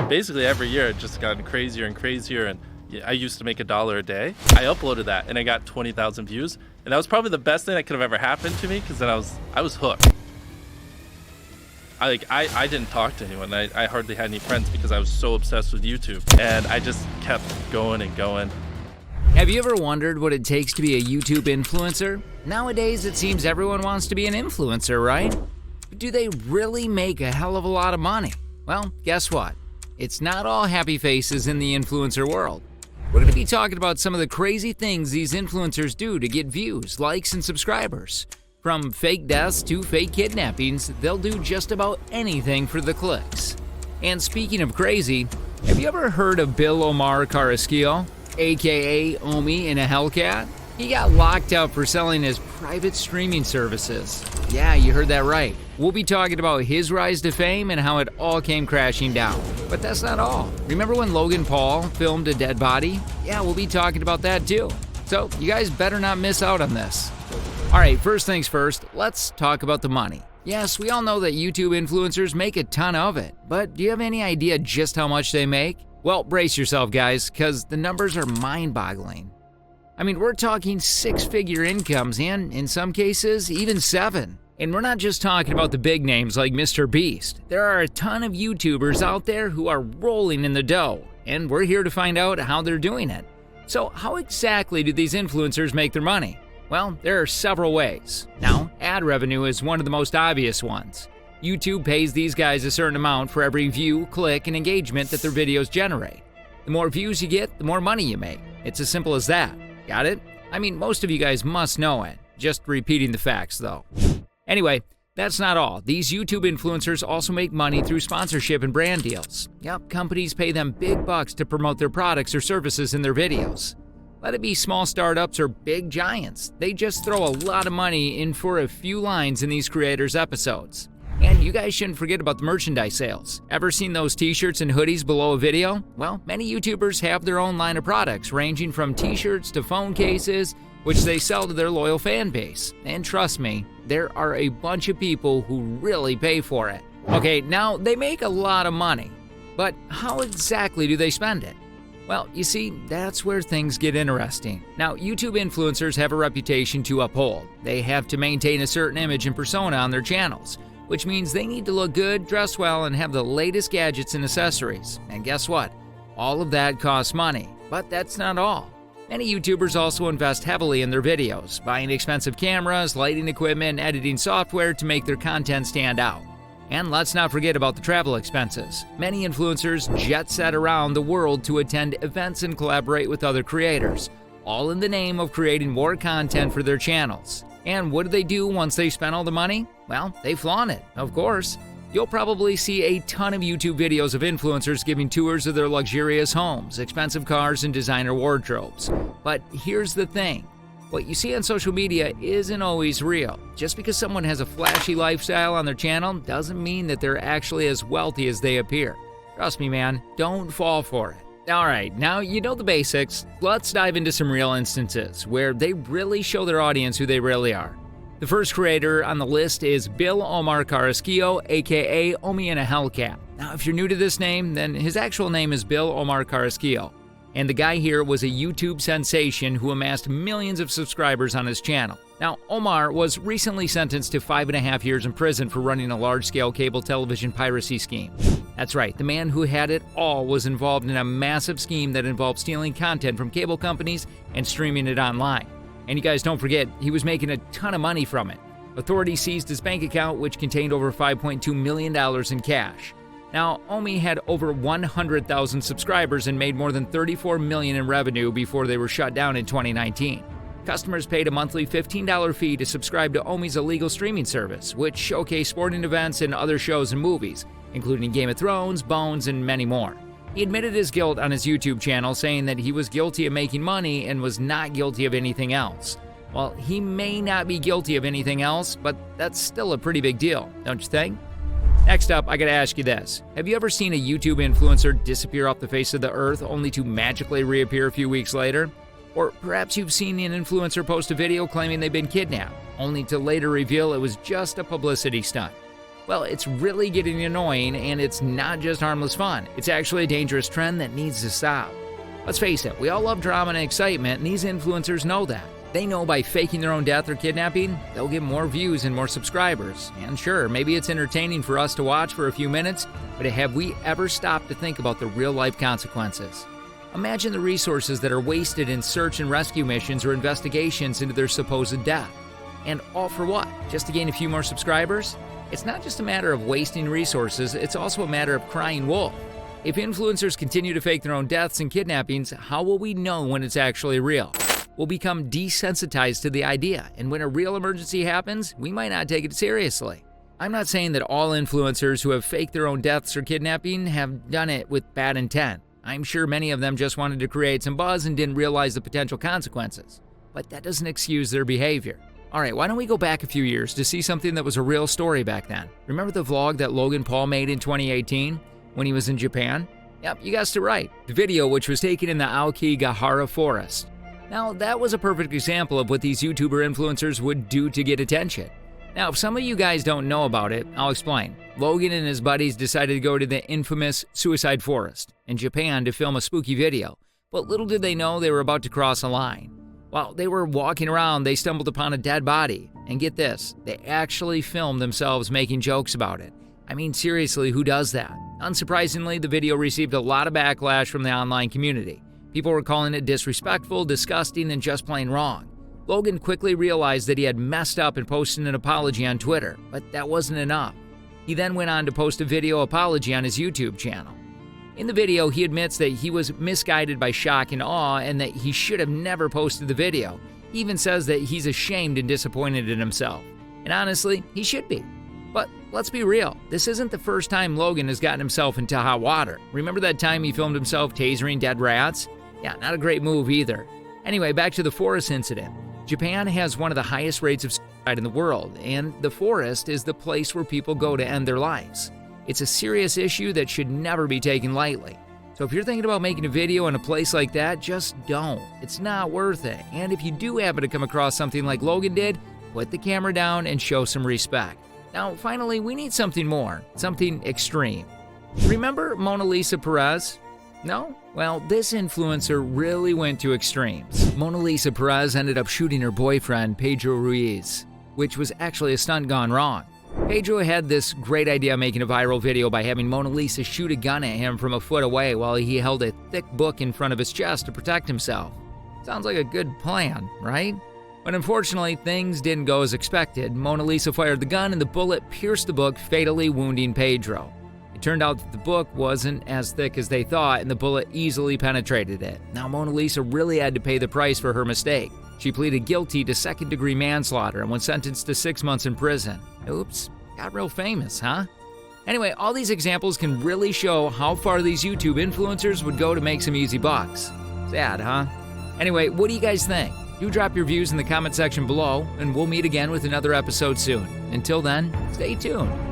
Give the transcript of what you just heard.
basically every year it just gotten crazier and crazier. And I used to make $1 a day. I uploaded that and I got 20,000 views. And that was probably the best thing that could have ever happened to me, because then I was hooked. I didn't talk to anyone. I hardly had any friends because I was so obsessed with YouTube. And I just kept going and going. Have you ever wondered what it takes to be a YouTube influencer? Nowadays, it seems everyone wants to be an influencer, right? But do they really make a hell of a lot of money? Well, guess what? It's not all happy faces in the influencer world. We're going to be talking about some of the crazy things these influencers do to get views, likes, and subscribers. From fake deaths to fake kidnappings, they'll do just about anything for the clicks. And speaking of crazy, have you ever heard of Bill Omar Carrasquillo, aka Omi in a Hellcat? He got locked up for selling his private streaming services. Yeah, you heard that right. We'll be talking about his rise to fame and how it all came crashing down. But that's not all. Remember when Logan Paul filmed a dead body? Yeah, we'll be talking about that too. So you guys better not miss out on this. All right, first things first, let's talk about the money. Yes, we all know that YouTube influencers make a ton of it, but do you have any idea just how much they make? Well, brace yourself, guys, because the numbers are mind-boggling. I mean, we're talking six-figure incomes and, in some cases, even 7. And we're not just talking about the big names like Mr. Beast. There are a ton of YouTubers out there who are rolling in the dough, and we're here to find out how they're doing it. So how exactly do these influencers make their money? Well, there are several ways. Now, ad revenue is one of the most obvious ones. YouTube pays these guys a certain amount for every view, click, and engagement that their videos generate. The more views you get, the more money you make. It's as simple as that. Got it? I mean, most of you guys must know it. Just repeating the facts, though. Anyway, that's not all. These YouTube influencers also make money through sponsorship and brand deals. Yep, companies pay them big bucks to promote their products or services in their videos. Let it be small startups or big giants. They just throw a lot of money in for a few lines in these creators' episodes. And you guys shouldn't forget about the merchandise sales. Ever seen those t-shirts and hoodies below a video? Well, many YouTubers have their own line of products, ranging from t-shirts to phone cases, which they sell to their loyal fan base. And trust me, there are a bunch of people who really pay for it. Okay, now they make a lot of money, but how exactly do they spend it? Well, you see, that's where things get interesting. Now, YouTube influencers have a reputation to uphold. They have to maintain a certain image and persona on their channels, which means they need to look good, dress well, and have the latest gadgets and accessories. And guess what? All of that costs money. But that's not all. Many YouTubers also invest heavily in their videos, buying expensive cameras, lighting equipment, and editing software to make their content stand out. And let's not forget about the travel expenses. Many influencers jet set around the world to attend events and collaborate with other creators, all in the name of creating more content for their channels. And what do they do once they spend all the money? Well, they flaunt it, of course. You'll probably see a ton of YouTube videos of influencers giving tours of their luxurious homes, expensive cars, and designer wardrobes. But here's the thing. What you see on social media isn't always real. Just because someone has a flashy lifestyle on their channel doesn't mean that they're actually as wealthy as they appear. Trust me, man, don't fall for it. Alright, now you know the basics. Let's dive into some real instances where they really show their audience who they really are. The first creator on the list is Bill Omar Carrasquillo, aka Omi in a Hellcat. Now, if you're new to this name, then his actual name is Bill Omar Carrasquillo. And the guy here was a YouTube sensation who amassed millions of subscribers on his channel. Now, Omar was recently sentenced to 5.5 years in prison for running a large-scale cable television piracy scheme. That's right, the man who had it all was involved in a massive scheme that involved stealing content from cable companies and streaming it online. And you guys don't forget, he was making a ton of money from it. Authorities seized his bank account, which contained over $5.2 million in cash. Now, Omi had over 100,000 subscribers and made more than $34 million in revenue before they were shut down in 2019. Customers paid a monthly $15 fee to subscribe to Omi's illegal streaming service, which showcased sporting events and other shows and movies, including Game of Thrones, Bones, and many more. He admitted his guilt on his YouTube channel, saying that he was guilty of making money and was not guilty of anything else. Well, he may not be guilty of anything else, but that's still a pretty big deal, don't you think? Next up, I gotta ask you this. Have you ever seen a YouTube influencer disappear off the face of the earth only to magically reappear a few weeks later? Or perhaps you've seen an influencer post a video claiming they've been kidnapped, only to later reveal it was just a publicity stunt. Well, it's really getting annoying, and it's not just harmless fun. It's actually a dangerous trend that needs to stop. Let's face it, we all love drama and excitement, and these influencers know that. They know by faking their own death or kidnapping, they'll get more views and more subscribers. And sure, maybe it's entertaining for us to watch for a few minutes, but have we ever stopped to think about the real-life consequences? Imagine the resources that are wasted in search and rescue missions or investigations into their supposed death. And all for what? Just to gain a few more subscribers? It's not just a matter of wasting resources, it's also a matter of crying wolf. If influencers continue to fake their own deaths and kidnappings, how will we know when it's actually real? We'll become desensitized to the idea, and when a real emergency happens, we might not take it seriously. I'm not saying that all influencers who have faked their own deaths or kidnapping have done it with bad intent. I'm sure many of them just wanted to create some buzz and didn't realize the potential consequences. But that doesn't excuse their behavior. Alright, why don't we go back a few years to see something that was a real story back then? Remember the vlog that Logan Paul made in 2018 when he was in Japan? Yep, you guessed it right. The video, which was taken in the Aokigahara forest. Now, that was a perfect example of what these YouTuber influencers would do to get attention. Now, if some of you guys don't know about it, I'll explain. Logan and his buddies decided to go to the infamous Suicide Forest in Japan to film a spooky video, but little did they know they were about to cross a line. While they were walking around, they stumbled upon a dead body. And get this, they actually filmed themselves making jokes about it. I mean, seriously, who does that? Unsurprisingly, the video received a lot of backlash from the online community. People were calling it disrespectful, disgusting, and just plain wrong. Logan quickly realized that he had messed up and posted an apology on Twitter, but that wasn't enough. He then went on to post a video apology on his YouTube channel. In the video, he admits that he was misguided by shock and awe and that he should have never posted the video. He even says that he's ashamed and disappointed in himself. And honestly, he should be. But let's be real, this isn't the first time Logan has gotten himself into hot water. Remember that time he filmed himself tasering dead rats? Yeah, not a great move either. Anyway, back to the forest incident. Japan has one of the highest rates of suicide in the world, and the forest is the place where people go to end their lives. It's a serious issue that should never be taken lightly. So if you're thinking about making a video in a place like that, just don't. It's not worth it. And if you do happen to come across something like Logan did, put the camera down and show some respect. Now, finally, we need something more, something extreme. Remember Mona Lisa Perez? No? Well, this influencer really went to extremes. Mona Lisa Perez ended up shooting her boyfriend, Pedro Ruiz, which was actually a stunt gone wrong. Pedro had this great idea of making a viral video by having Mona Lisa shoot a gun at him from a foot away while he held a thick book in front of his chest to protect himself. Sounds like a good plan, right? But unfortunately, things didn't go as expected. Mona Lisa fired the gun and the bullet pierced the book, fatally wounding Pedro. It turned out that the book wasn't as thick as they thought and the bullet easily penetrated it. Now Mona Lisa really had to pay the price for her mistake. She pleaded guilty to second-degree manslaughter and was sentenced to 6 months in prison. Oops, got real famous, huh? Anyway, all these examples can really show how far these YouTube influencers would go to make some easy bucks. Sad, huh? Anyway, what do you guys think? Do drop your views in the comment section below, and we'll meet again with another episode soon. Until then, stay tuned.